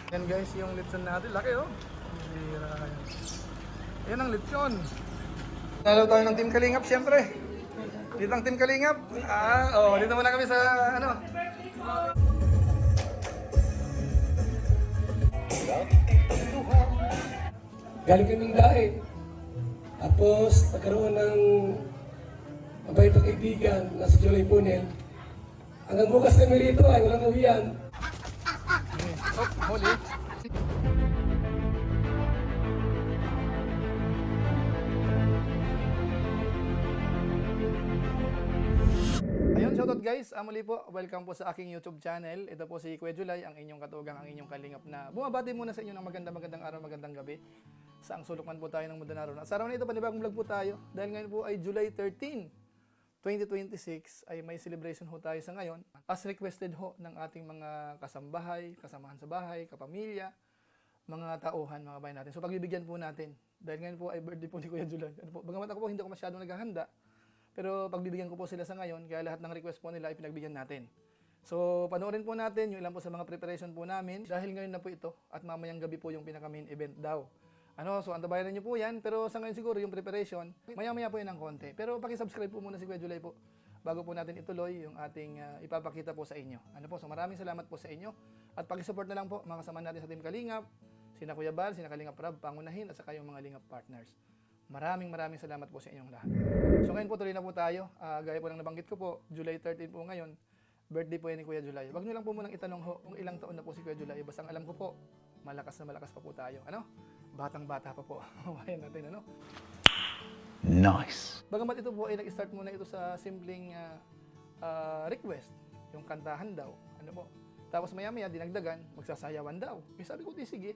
Yan guys, yung lechon natin. Laki oh. Bira yan. Yan ang lechon. Nalo tayo ng Team Kalingap siyempre. Dito ang Team Kalingap. Dito muna kami sa ano. Galing kaming lahi. Tapos nagkaroon ng mabait na kaibigan na si Julie Punel. Hanggang bukas kami rito ay walang uwian. Huli. Ayun, shoutout guys. Muli po, welcome po sa aking YouTube channel. Ito po si Kuya July, ang inyong katugang, ang inyong kalingap na bumabati muna sa inyo ng magandang araw, magandang gabi. Saang sulok man po tayo ng mundo naroon. At sa araw na ito, panibagong vlog po tayo. Dahil ngayon po ay July 13, 2026, ay may celebration ho tayo sa ngayon. As requested ho ng ating mga kasambahay, kasamahan sa bahay, kapamilya, mga tauhan, mga bayan natin. So pagbibigyan po natin. Dahil ngayon po ay birthday po ni Kuya July. Bagamat ako po hindi ako masyadong naghahanda. Pero pagbibigyan ko po sila sa ngayon, kaya lahat ng request po nila ay pinagbigyan natin. So panoorin po natin yung ilan po sa mga preparation po namin. Dahil ngayon na po ito at mamayang gabi po yung pinaka main event daw. So antabayanan niyo po yan, pero sa ngayon siguro yung preparation, maya-maya po yan ng konti. Pero paki-subscribe po muna si Kuya July po, bago po natin ituloy yung ating ipapakita po sa inyo. So maraming salamat po sa inyo, at paki-support na lang po mga kasama natin sa Team Kalingap, sina Kuya Bal, sina Kalingap Rab, pangunahin, at saka yung mga Lingap partners. Maraming salamat po sa inyong lahat. So ngayon po tuloy na po tayo, gaya po ng nabanggit ko po, July 13 po ngayon, birthday po yan ni Kuya July. Wag nyo lang po munang itanong ho kung ilang taon na po si Kuya July, basta alam ko po, malakas na malakas pa po tayo. Batang-bata pa po. Ayan natin, Nice. Bagamat ito po ay nag-start muna ito sa simpleng request, yung kantahan daw, Tapos maya-maya dinagdagan, magsasayawan daw. Sabi ko, di sige.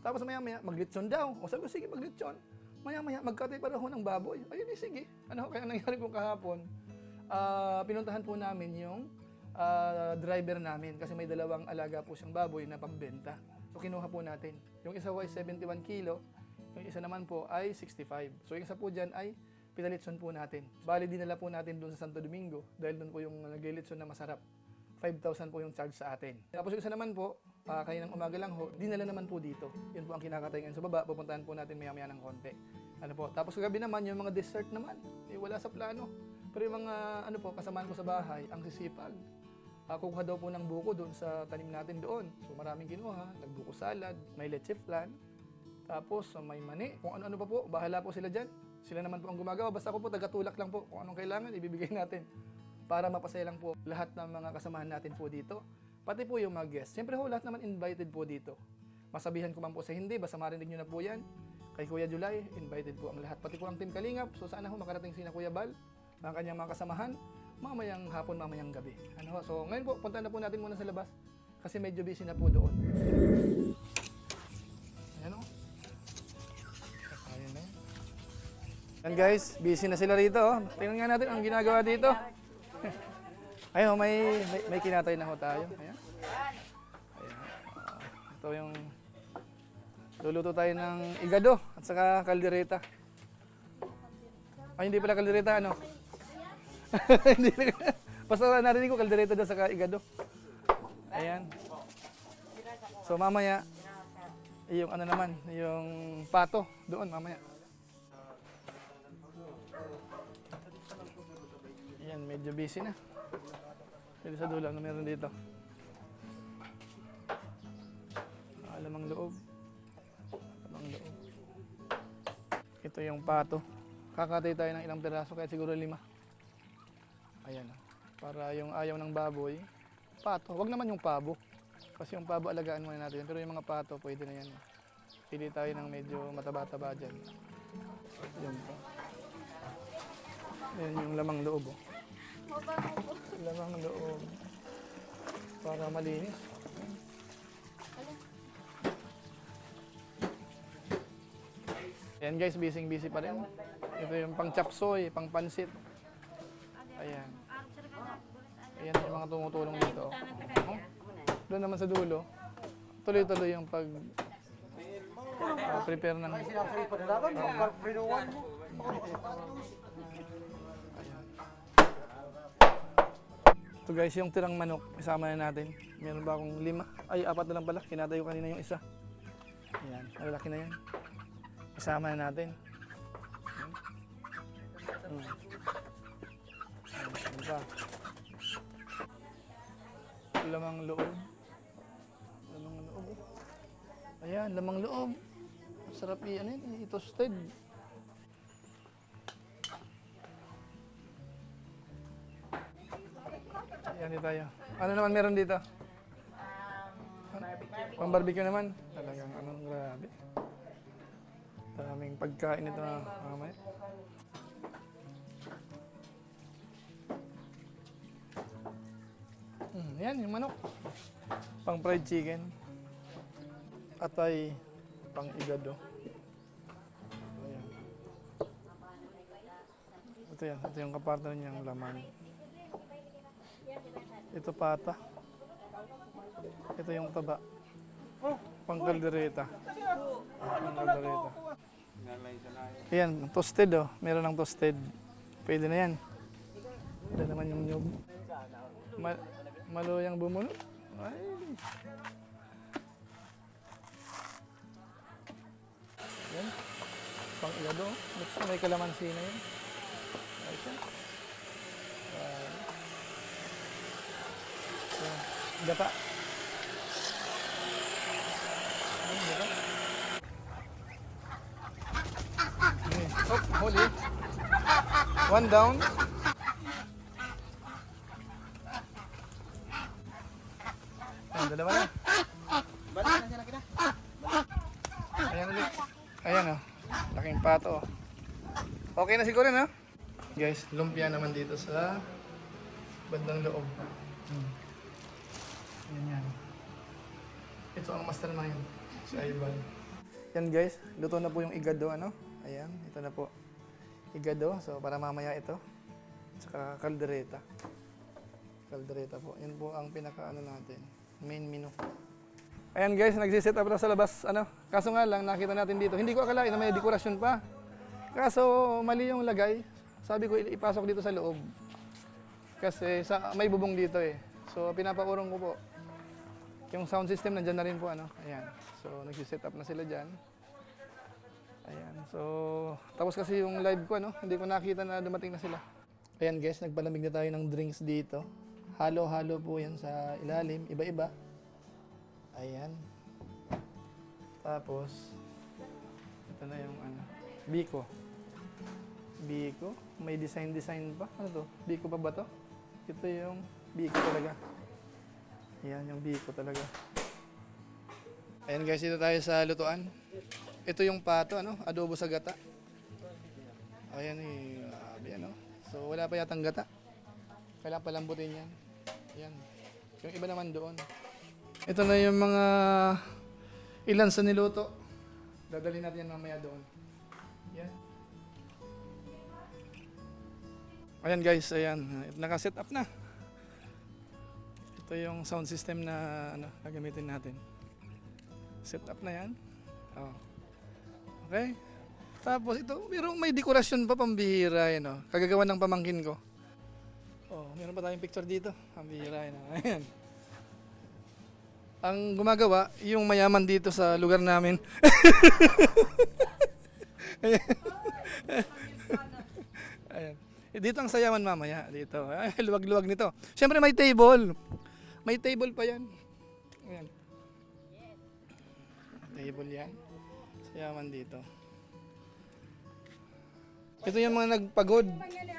Tapos maya-maya maglitson daw. Sabi ko, sige, maglitson. Maya-maya magkatay pa raw ng baboy. Ayun, di sige. Kaya nangyari po kahapon, pinuntahan po namin yung driver namin kasi may dalawang alaga po siyang baboy na pambenta. So kinuha po natin. Yung isa po ay 71 kilo, yung isa naman po ay 65. So yung isa po dyan ay pinalitson po natin. Bali dinala po natin doon sa Santo Domingo dahil doon po yung naglilitson na masarap. 5,000 po yung charge sa atin. Tapos yung isa naman po, kaninang umaga lang ho, dinala naman po dito. Yun po ang kinakatay ngayon sa baba. Pupuntahan po natin maya-maya ng konti. Tapos kagabi naman, yung mga dessert naman, wala sa plano. Pero yung mga kasamaan ko sa bahay, ang sisipag. Kukuha daw po ng buko doon sa tanim natin doon. So maraming kinuha, nagbuko salad, may leche flan, tapos may mani, kung ano-ano pa po, bahala po sila dyan. Sila naman po ang gumagawa, basta ako po tagatulak lang po kung anong kailangan, ibibigay natin. Para mapasaya lang po lahat ng mga kasamahan natin po dito, pati po yung mga guests. Siyempre ho, lahat naman invited po dito. Masabihan ko man po sa hindi, basta marinig nyo na po yan. Kay Kuya July, invited po ang lahat. Pati po ang Team Kalingap, so sana ho makarating sina Kuya Bal, ang kanyang mga kasamahan, mamayang hapon, mamayang gabi. So ngayon po, punta na po natin muna sa labas kasi medyo busy na po doon. Ayan o. Ayan na yan. Ayan guys, busy na sila rito. Tingnan nga natin ang ginagawa dito. Ayun, may kinatay na ho tayo. Ayan. Ito yung luluto tayo ng igado at saka kaldereta. Ay, hindi pala kaldereta, Hindi. Basta narinig ko kaldereta daw sa igado. Ayan. So mamaya, yung yung pato doon mamaya. Ayan, medyo busy na. Pwede sa dulo, meron dito? Lamang loob. Lamang loob. Ito yung pato. Kakatay tayo ng ilang piraso, kaya siguro 5. Ayan, para yung ayaw ng baboy, pato. Wag naman yung pabo. Kasi yung pabo alagaan muna natin. Pero yung mga pato, pwede na yan. Pili tayo ng medyo mataba-taba dyan. Yan po. Ayan yung lamang loob. Lamang loob. Para malinis. Ayan guys, busy pa rin. Ito yung pang chapsoy, pang pansit. Ayan. Ayan yung mga tumutulong dito. Doon naman sa dulo, tuloy-tuloy yung prepare ng... Ito guys, yung tirang manok, isama na natin. Meron ba akong 5? Ay, 4 na lang pala. Kinatayo kanina yung isa. Ayan, malaki na yan. Isama na natin. Ayan. Ayan pa. Lamang loob. Lamang loob. Ayan, lamang loob. Sarap ano yun, i-toasted. Ayan dito tayo. Ano naman meron dito? Pang barbecue naman. Talagang anong grabe. Daming pagkain ito na mamaya. Yan, yung manok. Pang fried chicken. Atay, pang igado. Ayan. Ito yan, ito yung kapartner niyang laman. Ito pata. Ito yung taba. Pang kaldereta. Pang kaldereta. Ayan, toasted oh. Meron ng toasted. Pwede na yan. Ito naman yung nyug. Maluyang bumulot. Ay. Yan. Pang igado. May kalamansi na yun. Ay siya. Gata. Ayan, gata. Oh, huli. 1 down. Ayan, dalawa na. Ayan ulit. Ayan oh. Laking pato oh. Okay na siguro no? Guys, lumpia naman dito sa bandang loob. Ayan yan. Ito ang mastermind. Si Ivan. Yan guys, luto na po yung igado ano. Ayan, ito na po. Igado. So para mamaya ito. Saka kaldereta. Kaldereta po. Yan po ang pinaka-ano natin. Main menu. Ayan guys, nagsiset up na sa labas. Ano? Kaso nga lang, nakita natin dito. Hindi ko akalain na may dekorasyon pa. Kaso mali yung lagay. Sabi ko ipasok dito sa loob. Kasi may bubong dito eh. So pinapaurong ko po. Yung sound system nandyan na rin po. Ano? Ayan. So nagsiset up na sila dyan. Ayan. So tapos kasi yung live ko, ano? Hindi ko nakita na dumating na sila. Ayan guys, nagpalamig na tayo ng drinks dito. Halo-halo po yan sa ilalim, iba-iba. Ayan. Tapos, ito na yung ano, Biko. Biko. May design pa. Ano to? Biko pa ba to? Ito yung Biko talaga. Ayan, yung Biko talaga. Ayan guys, dito tayo sa lutuan. Ito yung pato, ano? Adobo sa gata. Ayan eh, grabe ano. So, wala pa yatang gata. Kailangan palambutin yan. Yan. Yung iba naman doon. Ito na yung mga ilan sa niluto. Dadalhin natin yan mamaya doon. Yan. Ayan guys, ayan. Naka-set up na. Ito yung sound system na ano, gagamitin natin. Set up na yan. Oh. Okay. Tapos ito, may dekorasyon pa pambihira yan. Oh. Kagagawa ng pamangkin ko. Oh, meron pa tayong picture dito. Pambihira yan. Ayan. Ang gumagawa, yung mayaman dito sa lugar namin. Ayan. Ayan. Dito ang sayawan mamaya. Dito. Ay, luwag-luwag nito. Siyempre may table. May table pa yan. Ayan. Table yan. Sayawan dito. Ito yung mga nagpagod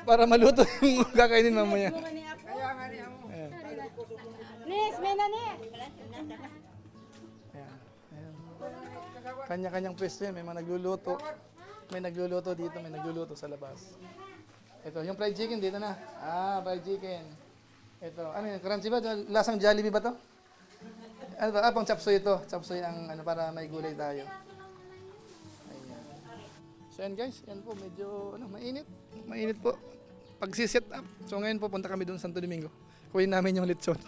para maluto yung kakainin mamaya. Ayan. Nis, may nani. Ayan. Ayan. Kanya-kanyang pwesto yan. May mga nagluluto. May nagluluto dito, may nagluluto sa labas. Ito, yung fried chicken dito na. Ah, fried chicken. Ito, ano yun? Crunchy ba? Lasang Jollibee ba to? Ano to? Ah, pang chapsuy ito. Chapsuy ang ano, para may gulay tayo. Ayan. So yan guys, yan po. Medyo ano, mainit. Mainit po. Pag-set up. So ngayon po, punta kami doon Santo Domingo. Kuhin namin yung lechon.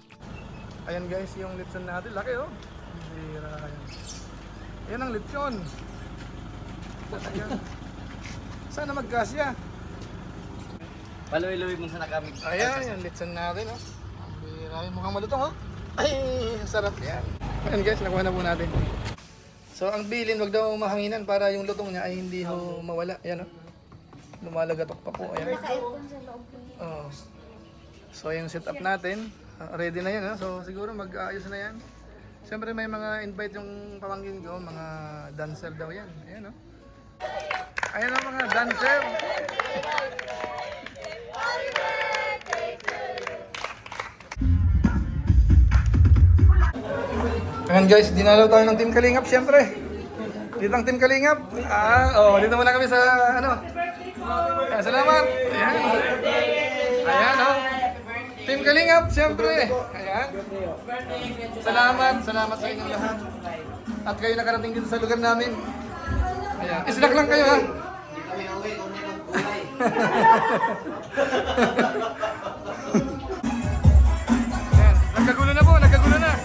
Ayan guys, yung lechon natin. Laki oh. Bira yan. Yan ang lechon. Ayan. Sana magkasya. Paluwi-luwi mo sa nakamit. Ayan, yung lechon natin oh. Ay, mukhang malutong, oh. Ay, sarap yan. Ayan guys, nakuha na po natin. So, ang bilin, wag daw mahanginan para yung lutong niya ay hindi ho mawala. Ayan, oh. Lumalagatok pa po. Ayan. Oh. So, yung setup natin, ready na yan. Ha? So, siguro mag-aayos na yan. Siyempre, may mga invite yung pamangkin ko, mga dancer daw yan. Ayan, oh. Ayan ang mga dancer. Ayan guys, dinalaw tayo ng Team Kalingap siyempre. Dito ang Team Kalingap. Dito muna kami sa ano. Ayan, salamat. Ayan. Ayan, oh. Team Kalingap siyempre. Ayan. Salamat sa inyong lahat. At kayo nakarating dito sa lugar namin. Ayan. Snack lang kayo ha. Ayan. Nagkagulo na po, nagkagulo na.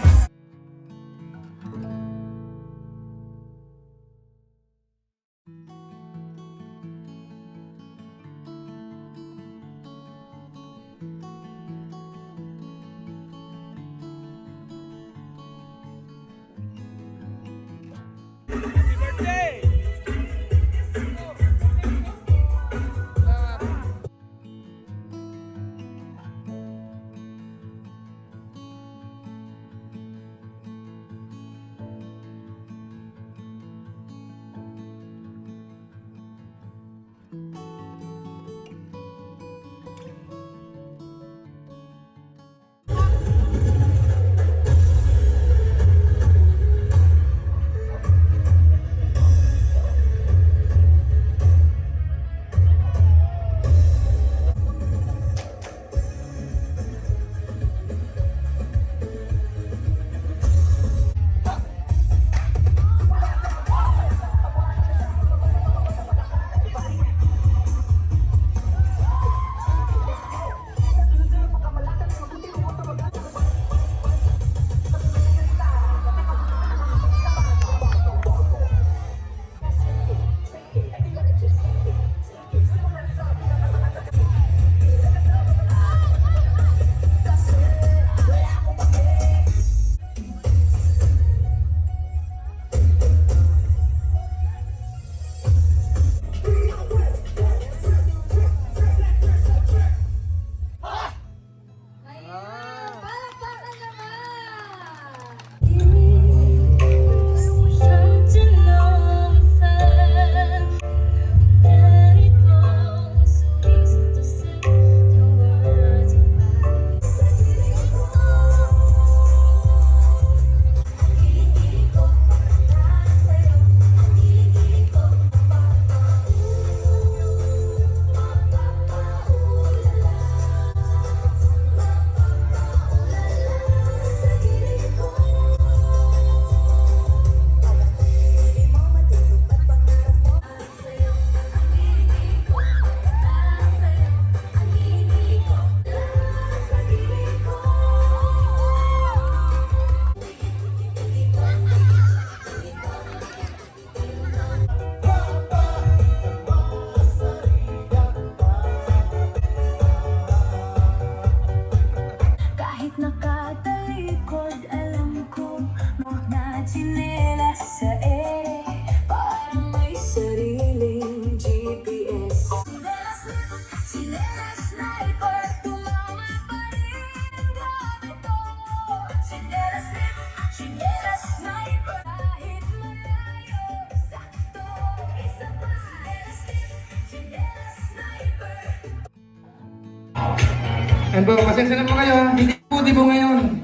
And po, pasensya na po kayo ha. Hindi ko dibo ngayon.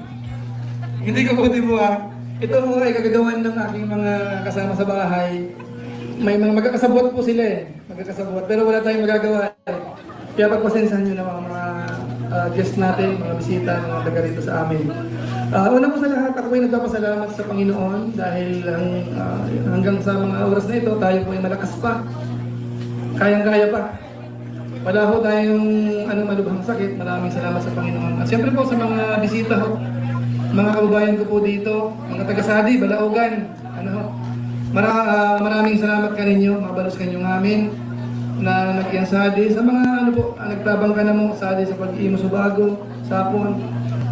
Hindi ko po dibo ha. Ito po ay kagagawan ng aking mga kasama sa bahay. May mga magkakasabot po sila eh. Magkakasabot. Pero wala tayong magagawa eh. Kaya pagpasensyahan nyo na mga guest natin, mga bisita, mga taga rito sa amin. Una po sa lahat, ako ay nagpapasalamat sa Panginoon dahil hanggang sa mga oras na ito, tayo po ay malakas pa. Kayang-kaya pa. Wala ho tayong malubhang sakit. Maraming salamat sa Panginoon. At siyempre po sa mga bisita ho, mga kababayan ko po dito, mga taga-Sadi, Balaogan, maraming salamat ka ninyo, mga balos kanyong amin na nag-iyan Sadi. Sa mga nagtabang ka na mo, Sadi sa pag-iimo Subago, Sapon.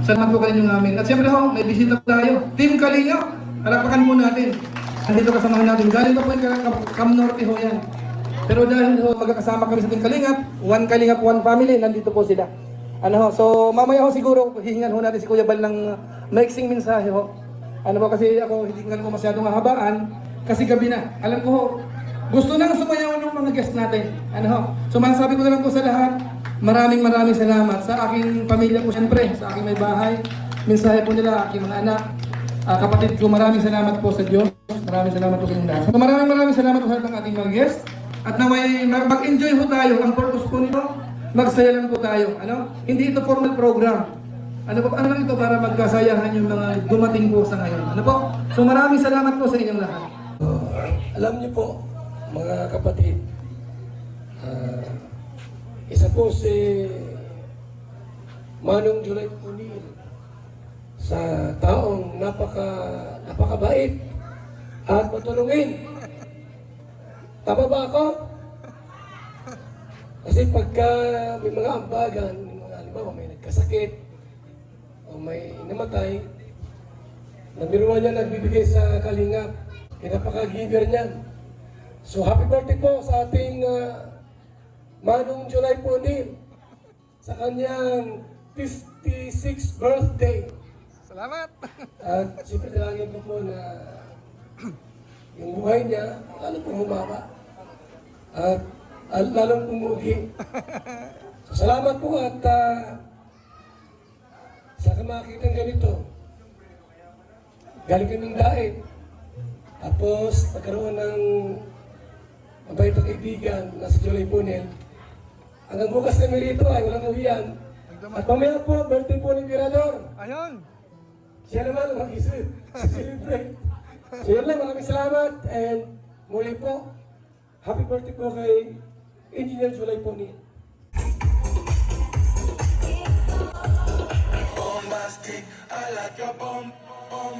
Sa Salamat po kayo namin. At siyempre ho, may bisita po tayo. Team Kalingap, harapakan po natin. Andito kasamahan natin. Galing pa po yung Cam Norte ho yan. Pero dahil ho, magkakasama kami sa Team Kalingap, one Kalingap, one family, nandito po sila. Ano ho, so mamaya ho siguro, hihingan ho natin si Kuya Bal ng maiksing mensahe ho. Ano po kasi ako, hindi ko masyadong mahabaan, kasi gabi na. Alam ko ho, gusto nang sumayaw ng mga guest natin. Ano ho, so masasabi ko na lang po sa lahat, maraming salamat sa aking pamilya po siyempre, sa aking may bahay. Mensahe po nila, aking mga anak, kapatid ko, maraming salamat po sa Diyos. Maraming salamat po sa inyong lahat. So maraming salamat po sa lahat ng ating mga guests. At na may mag-enjoy po tayo. Ang purpose po nito, magsaya lang po tayo. Ano? Hindi ito formal program. Ano lang ito para magkasayahan yung mga dumating po sa ngayon. Ano po? So maraming salamat po sa inyong lahat. Alam niyo po, mga kapatid, isa po si Manong July Punil sa taong napakabait at matulungin. Tama ba ako? Kasi pagka may mga ambagan, halimbawa may nagkasakit o may namatay, nabiruan niya nagbibigay sa Kalingap. Pinapaka-giver niyan. So happy birthday po sa ating Manong July Punil sa kanyang 56th birthday. Salamat! At siyempre dalangin ko po na yung buhay niya lalo pong humaba at lalong pumugi. So salamat po at sa kamakitang ganito, galing kaming daig. Tapos nagkaroon ng mabait na kaibigan na si Julie Punel. Hanggang bukas kami rito ay walang uwian. At mamaya po, birthday po ni Mirador. Ayun! Siya naman mag-isip. Celebrate. So yun lang, maraming salamat. And muli po, happy birthday po kay Engineer Julie Punel. Bombastic, I like your bomb, bomb.